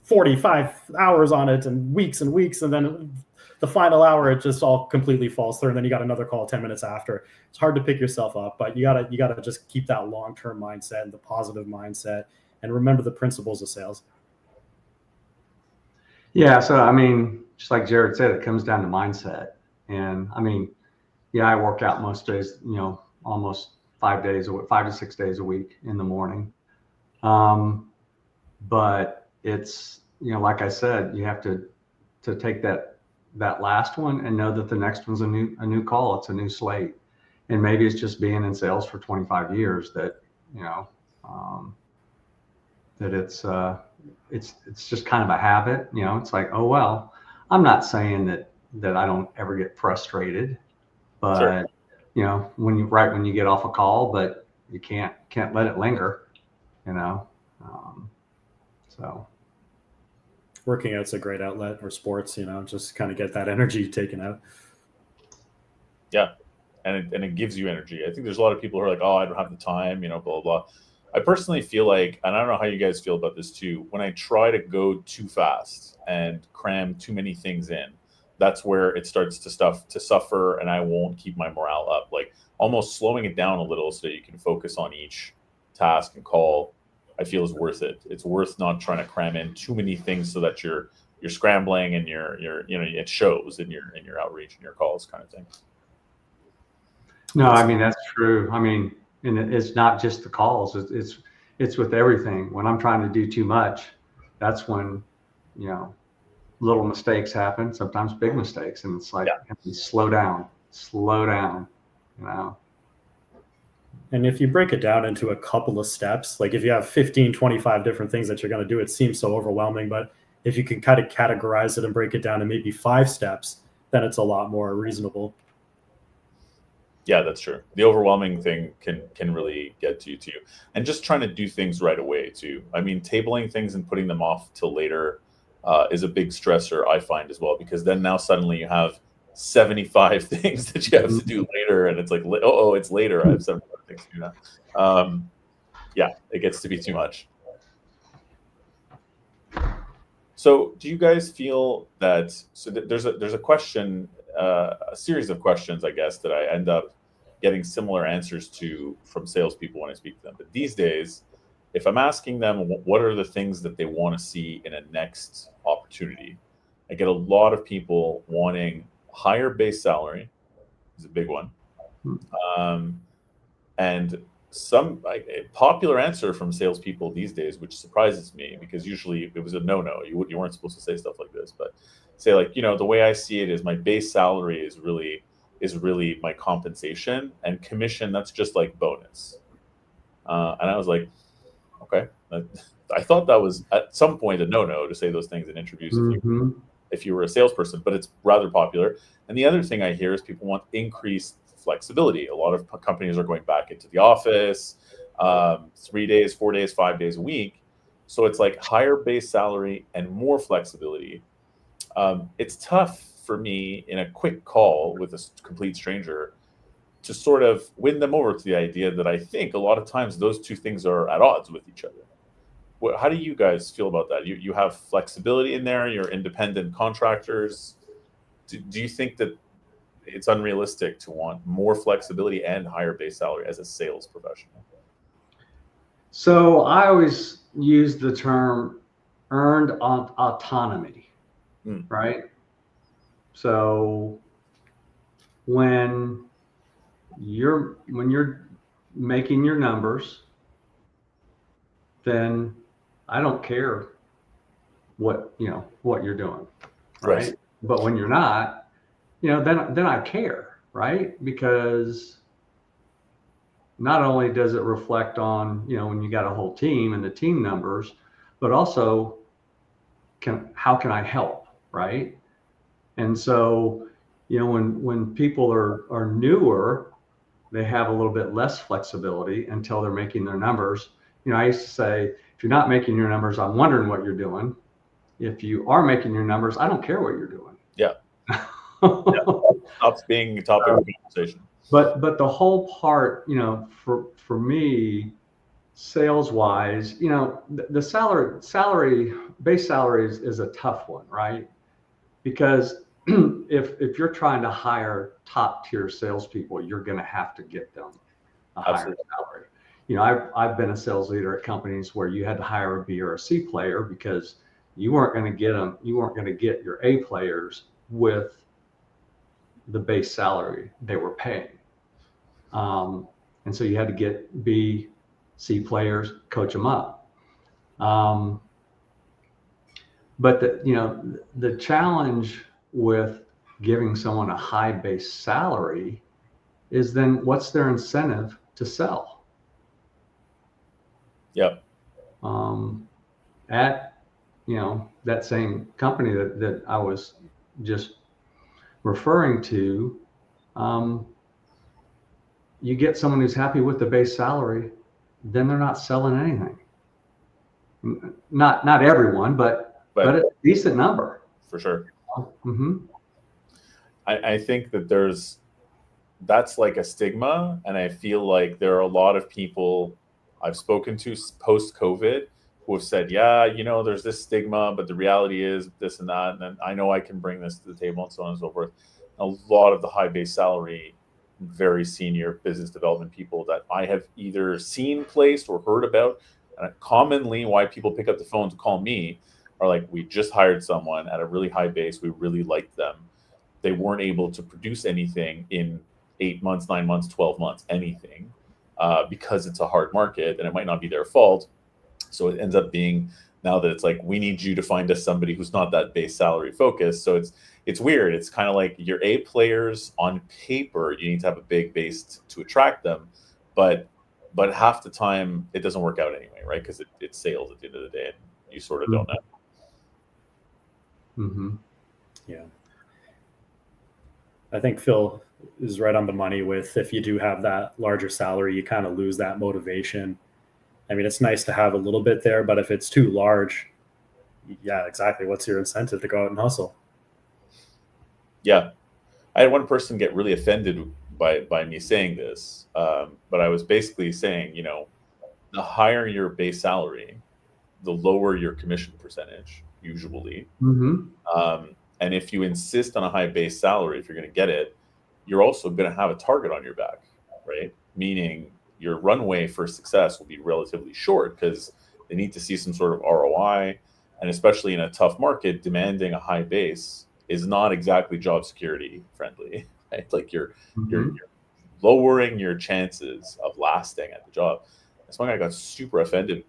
45 hours on it and weeks, and then the final hour, it just all completely falls through. And then you got another call 10 minutes after. It's hard to pick yourself up, but you gotta just keep that long-term mindset and the positive mindset, and remember the principles of sales. Yeah. So, I mean, just like Jared said, it comes down to mindset. And I mean, yeah, I work out most days, you know, almost 5 to 6 days a week in the morning. But it's, you know, like I said, you have to take that last one and know that the next one's a new call. It's a new slate. And maybe it's just being in sales for 25 years that, you know, that it's just kind of a habit. You know, it's like, oh, well, I'm not saying that I don't ever get frustrated, but Sure. you know, when you get off a call, but you can't let it linger, you know. So Working out's a great outlet, or sports, you know, just kind of get that energy taken out. Yeah. And it gives you energy. I think there's a lot of people who are like, oh, I don't have the time, you know, blah, blah, blah. I personally feel like, and I don't know how you guys feel about this too, when I try to go too fast and cram too many things in, that's where it starts to suffer, and I won't keep my morale up. Like almost slowing it down a little so that you can focus on each task and call, I feel is worth it. It's worth not trying to cram in too many things so that you're scrambling, and you're you know, it shows in your outreach and your calls, kind of thing. no, I mean, that's true. I mean, and it's not just the calls. It's with everything. When I'm trying to do too much, that's when, you know, little mistakes happen, sometimes big mistakes. And it's like, Yeah. slow down, you know. And if you break it down into a couple of steps, like if you have 15, 25 different things that you're going to do, it seems so overwhelming. But if you can kind of categorize it and break it down to maybe 5 steps, then it's a lot more reasonable. Yeah, that's true. The overwhelming thing can really get to you too. And just trying to do things right away too. I mean, tabling things and putting them off till later is a big stressor, I find, as well, because then now suddenly you have 75 things that you have to do later, and it's like, oh, it's later. I have 75 things to do now. Yeah, it gets to be too much. So do you guys feel that, so there's a question, a series of questions, I guess, that I end up getting similar answers to from salespeople when I speak to them. But these days, if I'm asking them what are the things that they want to see in a next opportunity, I get a lot of people wanting higher base salary, is a big one. And some a popular answer from salespeople these days, which surprises me, because usually it was a no-no. You weren't supposed to say stuff like this, but say, like, you know, the way I see it is my base salary is really my compensation, and commission, that's just like bonus. And I was like, okay, I thought that was at some point a no-no to say those things in interviews if you were a salesperson, but it's rather popular. And the other thing I hear is people want increased flexibility. A lot of companies are going back into the office 3 days, 4 days, 5 days a week. So it's like higher base salary and more flexibility. It's tough for me in a quick call with a complete stranger to sort of win them over to the idea that I think a lot of times those two things are at odds with each other. How do you guys feel about that? You have flexibility in there, you're independent contractors. Do you think that it's unrealistic to want more flexibility and higher base salary as a sales professional? So I always use the term earned autonomy, right? So when you're making your numbers, then I don't care what you're doing, right? But when you're not, then I care, right? Because not only does it reflect on, when you got a whole team and the team numbers, but also how can I help, right? And so, when people are newer, they have a little bit less flexibility until they're making their numbers. I used to say, if you're not making your numbers, I'm wondering what you're doing. If you are making your numbers, I don't care what you're doing. Yeah. Stops being a topic of conversation. But the whole part, for me, sales wise, the base salary is a tough one, right? Because if you're trying to hire top tier salespeople, you're going to have to get them a higher salary. I've been a sales leader at companies where you had to hire a B or a C player because you weren't going to get them. You weren't going to get your A players with the base salary they were paying. And so you had to get B, C players, coach them up. But the challenge with giving someone a high base salary is then what's their incentive to sell? Yep. At that same company that I was just referring to, you get someone who's happy with the base salary, then they're not selling anything. Not everyone, but a decent number. For sure. Mm-hmm. I think that that's like a stigma. And I feel like there are a lot of people I've spoken to post-COVID who have said, yeah, there's this stigma, but the reality is this and that. And then I know I can bring this to the table and so on and so forth. A lot of the high base salary, very senior business development people that I have either seen placed or heard about, and commonly why people pick up the phone to call me are like, we just hired someone at a really high base. We really liked them. They weren't able to produce anything in 8 months, 9 months, 12 months, anything, because it's a hard market and it might not be their fault. So it ends up being now that it's like, we need you to find us somebody who's not that base salary focused. So it's weird. It's kind of like your A players on paper, you need to have a big base to attract them, but half the time it doesn't work out anyway, right? Because it's sales at the end of the day, and you sort of don't know. Mm-hmm. Yeah. I think Phil is right on the money with, if you do have that larger salary, you kind of lose that motivation. I mean, it's nice to have a little bit there, but if it's too large, yeah, exactly. What's your incentive to go out and hustle? Yeah. I had one person get really offended by me saying this, but I was basically saying, the higher your base salary, the lower your commission percentage, usually. Mm-hmm. And if you insist on a high base salary, if you're going to get it, you're also going to have a target on your back, right? Meaning your runway for success will be relatively short because they need to see some sort of ROI. And especially in a tough market, demanding a high base is not exactly job security friendly, right? Like you're lowering your chances of lasting at the job. That's why I got super offended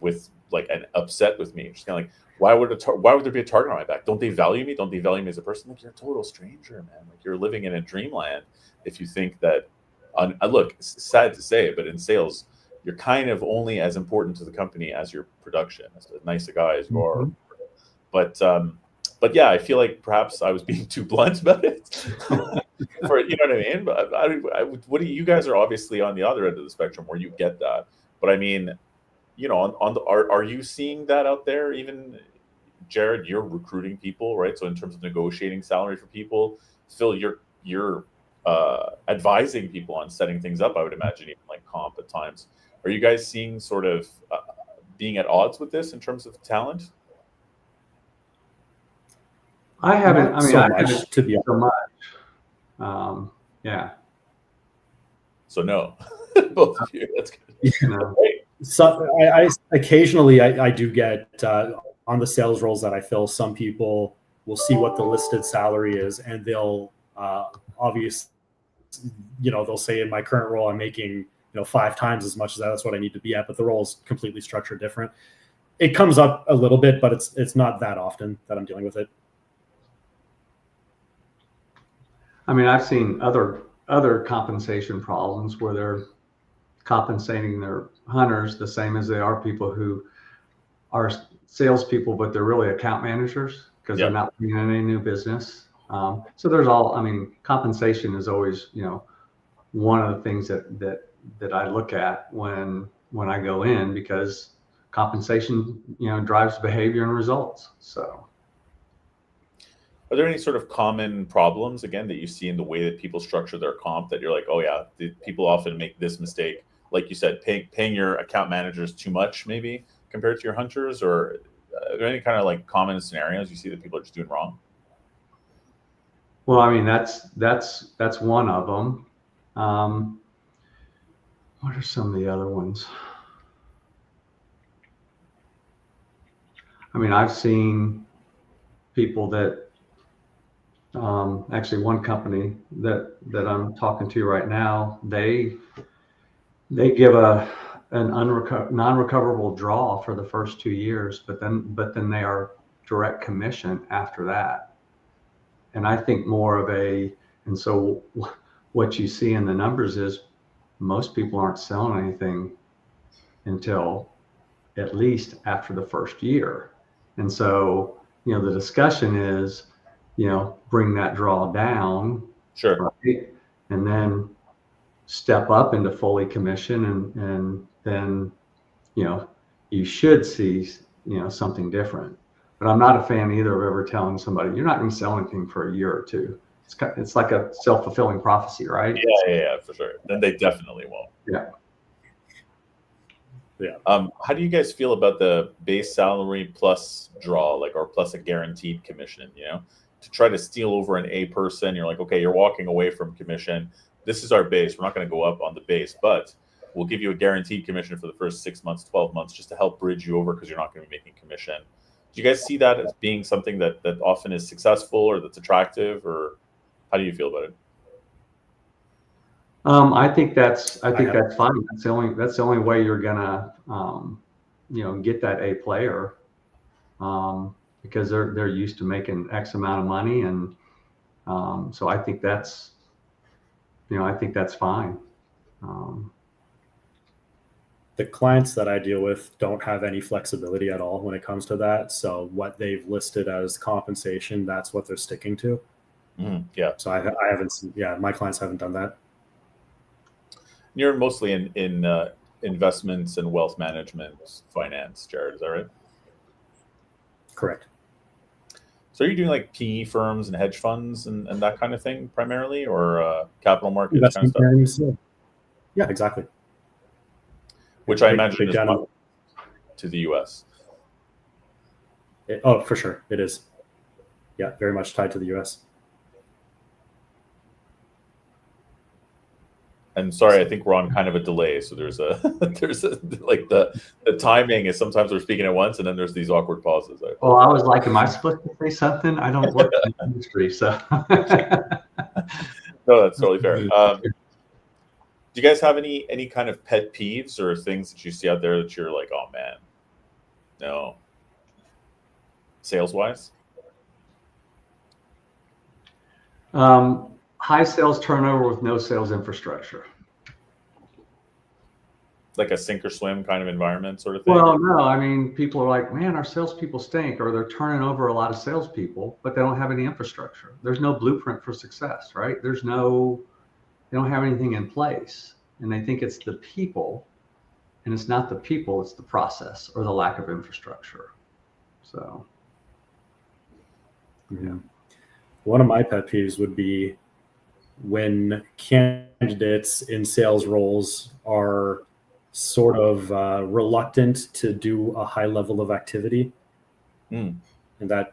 with and upset with me. Just kind of like, why would there be a target on my back? Don't they value me? Don't they value me as a person? Like, you're a total stranger, man. Like, you're living in a dreamland if you think that. Look, it's sad to say, but in sales, you're kind of only as important to the company as your production, as nice a guy as you are. But yeah, I feel like perhaps I was being too blunt about it. For you know what I mean? But you guys are obviously on the other end of the spectrum where you get that. But I mean, are you seeing that out there? Even Jared, you're recruiting people, right? So in terms of negotiating salary for people, Phil, you're advising people on setting things up. I would imagine even like comp at times. Are you guys seeing sort of being at odds with this in terms of talent? I haven't. I haven't to be so much. Yeah. So no, both of you. That's good. Yeah. So I occasionally I do get on the sales roles that I fill. Some people will see what the listed salary is, and they'll obviously, they'll say in my current role I'm making 5 times as much as that. That's what I need to be at, but the role is completely structured different. It comes up a little bit, but it's not that often that I'm dealing with it. I mean, I've seen other compensation problems where they're compensating their hunters the same as they are people who are salespeople, but they're really account managers because they're not bringing in any new business. So there's I mean, compensation is always, one of the things that I look at when I go in, because compensation, drives behavior and results. So. Are there any sort of common problems, again, that you see in the way that people structure their comp that you're like, oh yeah, people often make this mistake? Like you said, paying your account managers too much, maybe compared to your hunters, or are there any kind of like common scenarios you see that people are just doing wrong? Well, I mean, that's one of them. What are some of the other ones? I mean, I've seen people that, actually one company that I'm talking to right now, they give an non-recoverable draw for the first 2 years, but then they are direct commission after that. And I think and so what you see in the numbers is most people aren't selling anything until at least after the first year. And so, the discussion is, bring that draw down. Sure. Right? And then step up into fully commission, and then, you should see, something different. But I'm not a fan either of ever telling somebody you're not going to sell anything for a year or two. It's like a self-fulfilling prophecy, right? Yeah, for sure. Then they definitely won't. Yeah. How do you guys feel about the base salary plus draw, or plus a guaranteed commission? To try to steal over an A person, you're like, okay, you're walking away from commission. This is our base. We're not going to go up on the base, but we'll give you a guaranteed commission for the first 6 months, 12 months, just to help bridge you over because you're not going to be making commission. Do you guys see that as being something that often is successful or that's attractive, or how do you feel about it? I think that's fine. That's the only way you're gonna, get that A player, because they're used to making X amount of money, and so I think that's fine. The clients that I deal with don't have any flexibility at all when it comes to that. So what they've listed as compensation, that's what they're sticking to. Yeah. So I haven't seen, my clients haven't done that. You're mostly in investments and wealth management finance, Jared, is that right? Correct. So are you doing like PE firms and hedge funds and that kind of thing primarily, or capital markets Investment kind of stuff? firms, yeah, exactly. Which I imagine is to the US. Oh, for sure. It is. Yeah, very much tied to the US. And sorry, I think we're on kind of a delay. So there's like the timing is sometimes we're speaking at once and then there's these awkward pauses. Well, I was like, am I supposed to say something? I don't work in the industry, so. No, that's totally fair. Do you guys have any kind of pet peeves or things that you see out there that you're like, oh man, no, sales wise? High sales turnover with no sales infrastructure. Like a sink or swim kind of environment sort of thing? Well, no, I mean, people are like, man, our salespeople stink, or they're turning over a lot of salespeople, but they don't have any infrastructure. There's no blueprint for success, right? They don't have anything in place, and they think it's the people, and it's not the people, it's the process or the lack of infrastructure. So, yeah. One of my pet peeves would be when candidates in sales roles are sort of reluctant to do a high level of activity. And that,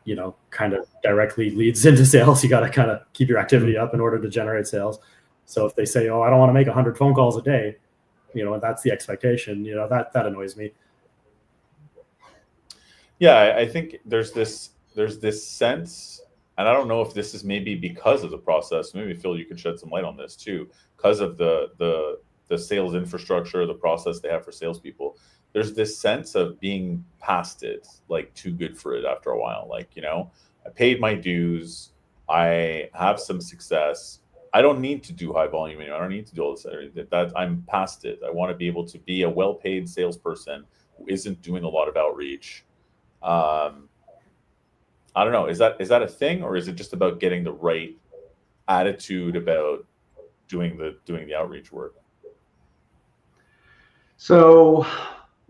kind of directly leads into sales. You got to kind of keep your activity up in order to generate sales. So if they say, oh, I don't want to make 100 phone calls a day, and that's the expectation, that annoys me. Yeah, I think there's this sense, and I don't know if this is maybe because of the process. Maybe Phil, you can shed some light on this too, because of the sales infrastructure, the process they have for salespeople. There's this sense of being past it, like too good for it after a while. Like, I paid my dues, I have some success. I don't need to do high volume anymore. I don't need to do all this. That I'm past it. I want to be able to be a well-paid salesperson who isn't doing a lot of outreach. I don't know. Is that a thing, or is it just about getting the right attitude about doing the outreach work? So,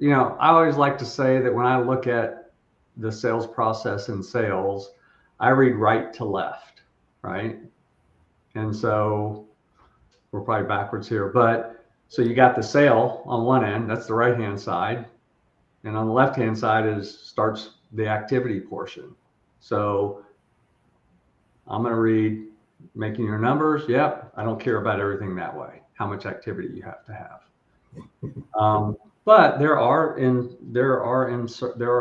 I always like to say that when I look at the sales process in sales, I read right to left, right? And so we're probably backwards here, but so you got the sale on one end, that's the right-hand side. And on the left-hand side starts the activity portion. So I'm going to read making your numbers. Yep. I don't care about everything that way, how much activity you have to have. But there are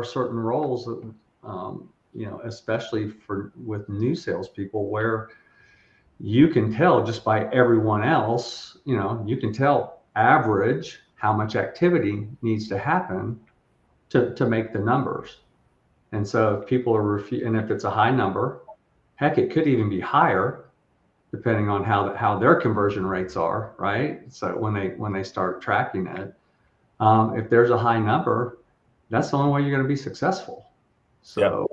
certain roles that, especially with new salespeople, where you can tell just by everyone else, you can tell average how much activity needs to happen to make the numbers. And so if people are and if it's a high number, heck, it could even be higher depending on how their conversion rates are, right? So when they start tracking it, if there's a high number, that's the only way you're going to be successful. So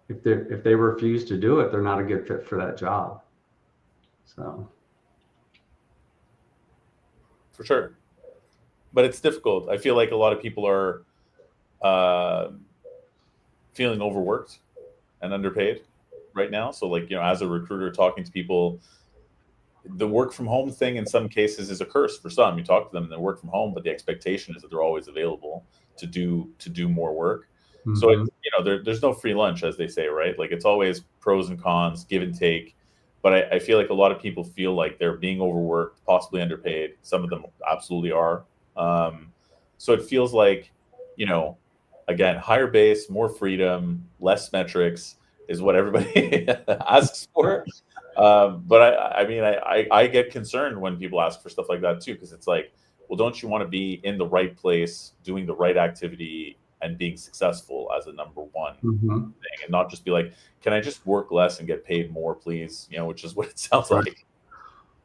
if they refuse to do it, they're not a good fit for that job. So for sure, but it's difficult. I feel like a lot of people are feeling overworked and underpaid right now. So like, as a recruiter talking to people, the work from home thing in some cases is a curse for some. You talk to them and they work from home, but the expectation is that they're always available to do more work. Mm-hmm. So it's, there's no free lunch, as they say, right? Like it's always pros and cons, give and take. But I feel like a lot of people feel like they're being overworked, possibly underpaid. Some of them absolutely are. So it feels like, again, higher base, more freedom, less metrics is what everybody asks for. But I get concerned when people ask for stuff like that too, because it's like, well, don't you want to be in the right place, doing the right activity, and being successful as a number one thing, and not just be like, can I just work less and get paid more, please? Which is what it sounds like.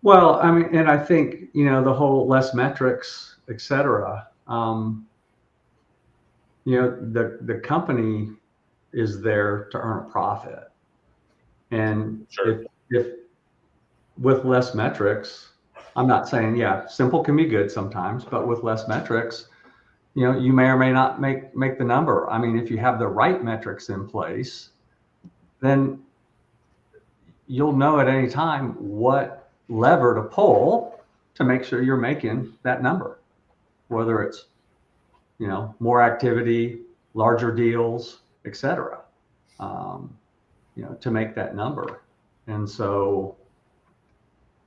Well, and I think the whole less metrics, et cetera. The company is there to earn a profit, and sure. if with less metrics, I'm not saying simple can be good sometimes, but with less metrics, you may or may not make the number. If you have the right metrics in place, then you'll know at any time what lever to pull to make sure you're making that number, whether it's more activity, larger deals, et cetera, to make that number. And so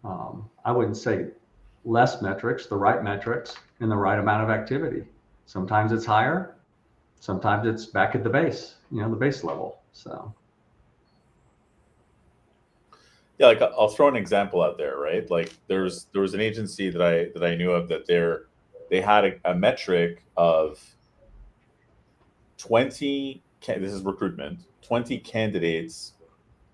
I wouldn't say less metrics, the right metrics and the right amount of activity. Sometimes it's higher, sometimes it's back at the base, the base level. So yeah, like I'll throw an example out there, right? Like there was an agency that I knew of that they had a metric of 20. This is recruitment. 20 candidates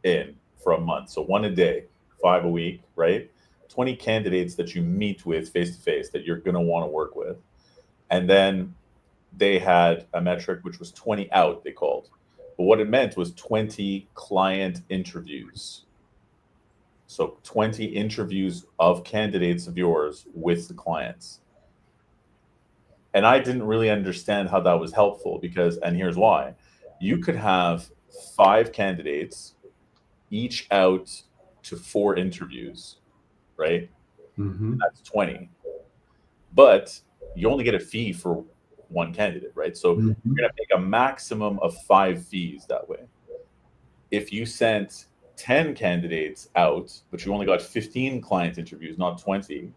in for a month, so 1 a day, 5 a week, right? 20 candidates that you meet with face to face that you're going to want to work with. And then they had a metric which was 20 out, they called. But what it meant was 20 client interviews. So 20 interviews of candidates of yours with the clients. And I didn't really understand how that was helpful because, and here's why, you could have 5 candidates, each out to 4 interviews, right? Mm-hmm. That's 20. But you only get a fee for 1 candidate, right? So you're going to make a maximum of 5 fees that way. If you sent 10 candidates out, but you only got 15 client interviews, not 20,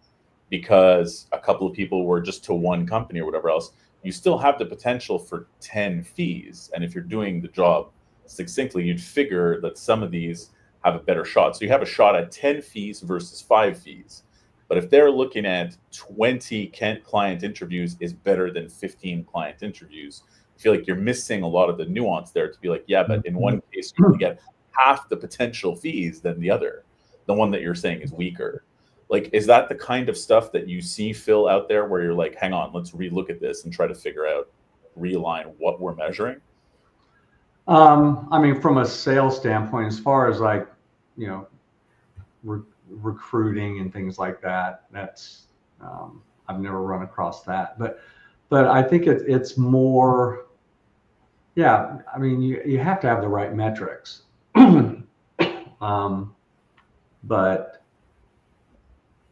because a couple of people were just to one company or whatever else, you still have the potential for 10 fees. And if you're doing the job succinctly, you'd figure that some of these have a better shot. So you have a shot at 10 fees versus 5 fees. But if they're looking at 20 client interviews is better than 15 client interviews, I feel like you're missing a lot of the nuance there to be like, yeah, but in one case you only get half the potential fees than the other, the one that you're saying is weaker. Like, is that the kind of stuff that you see, Phil, out there where you're like, hang on, let's relook at this and try to figure out, realign what we're measuring? I mean, from a sales standpoint, as far as like, you know, recruiting and things like that, that's, I've never run across that, but I think it's more, yeah, I mean, you have to have the right metrics. But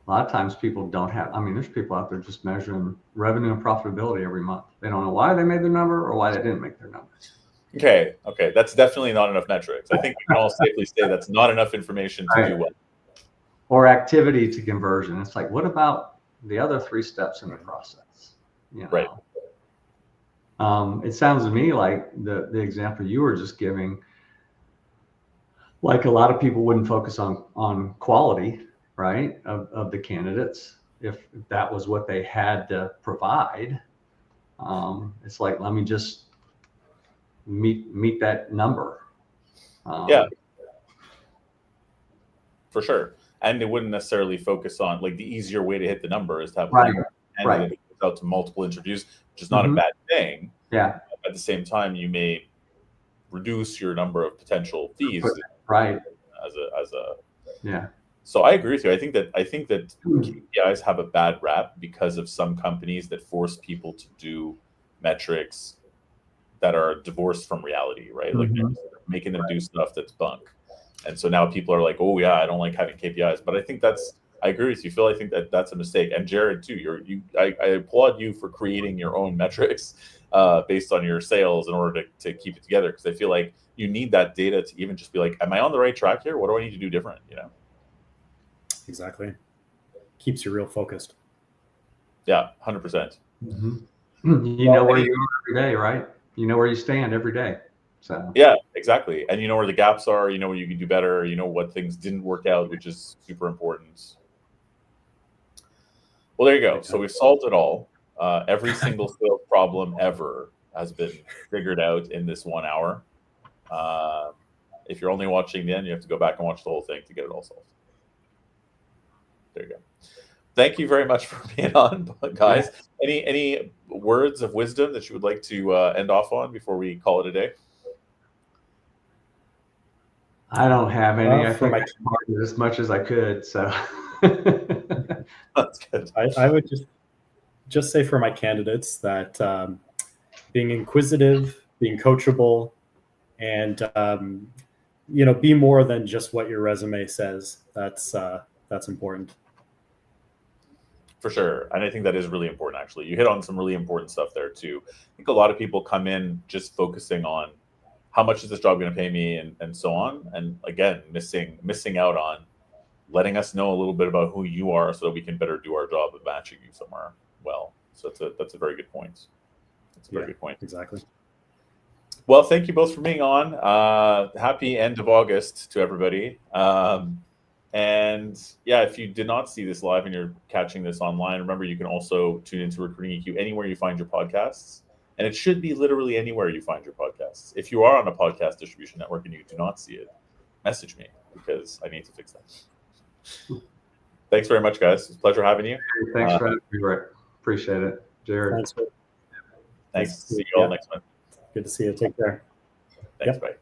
a lot of times people don't have, I mean, there's people out there just measuring revenue and profitability every month. They don't know why they made their number or why they didn't make their number. Okay. That's definitely not enough metrics. I think we can all safely say that's not enough information to do well. Or activity to conversion. It's like, what about the other 3 steps in the process? You know? Right. It sounds to me like the example you were just giving, like a lot of people wouldn't focus on quality, right, of the candidates if that was what they had to provide. It's like, let me just meet that number. Yeah, for sure. And they wouldn't necessarily focus on, like, the easier way to hit the number is to have right. That goes out to multiple interviews, which is not a bad thing. Yeah. At the same time, you may reduce your number of potential fees. Right. As a yeah. So I agree with you. I think that KPIs have a bad rap because of some companies that force people to do metrics that are divorced from reality, right? Like making them do stuff that's bunk. And so now people are like, oh yeah, I don't like having KPIs. But I think I agree with you, Phil. I think that's a mistake. And Jared too, I applaud you for creating your own metrics based on your sales in order to keep it together. Because I feel like you need that data to even just be like, am I on the right track here? What do I need to do different? You know? Exactly. Keeps you real focused. Yeah, 100%. You know where you are every day, right? You know where you stand every day. So yeah, exactly. And you know where the gaps are, you know where you can do better, you know what things didn't work out, which is super important. Well, there you go. So we've solved it all. Every single sales problem ever has been figured out in this 1 hour. If you're only watching the end, you have to go back and watch the whole thing to get it all solved. There you go. Thank you very much for being on, guys. Any words of wisdom that you would like to end off on before we call it a day? I don't have any. I think I did as much as I could. So that's good. I would just say for my candidates that being inquisitive, being coachable, and be more than just what your resume says. That's important. For sure. And I think that is really important, actually. You hit on some really important stuff there, too. I think a lot of people come in just focusing on how much is this job going to pay me and so on. And again, missing out on letting us know a little bit about who you are so that we can better do our job of matching you somewhere well. So that's a very good point. That's a very good point. Exactly. Well, thank you both for being on. Happy end of August to everybody. And yeah, if you did not see this live and you're catching this online, remember you can also tune into Recruiting EQ anywhere you find your podcasts. And it should be literally anywhere you find your podcasts. If you are on a podcast distribution network and you do not see it, message me because I need to fix that. Thanks very much, guys. It's a pleasure having you. Thanks for having me, Rick. Appreciate it. Jared. Thanks. Thanks. See you all next month. Good to see you. Take care. Thanks. Bye.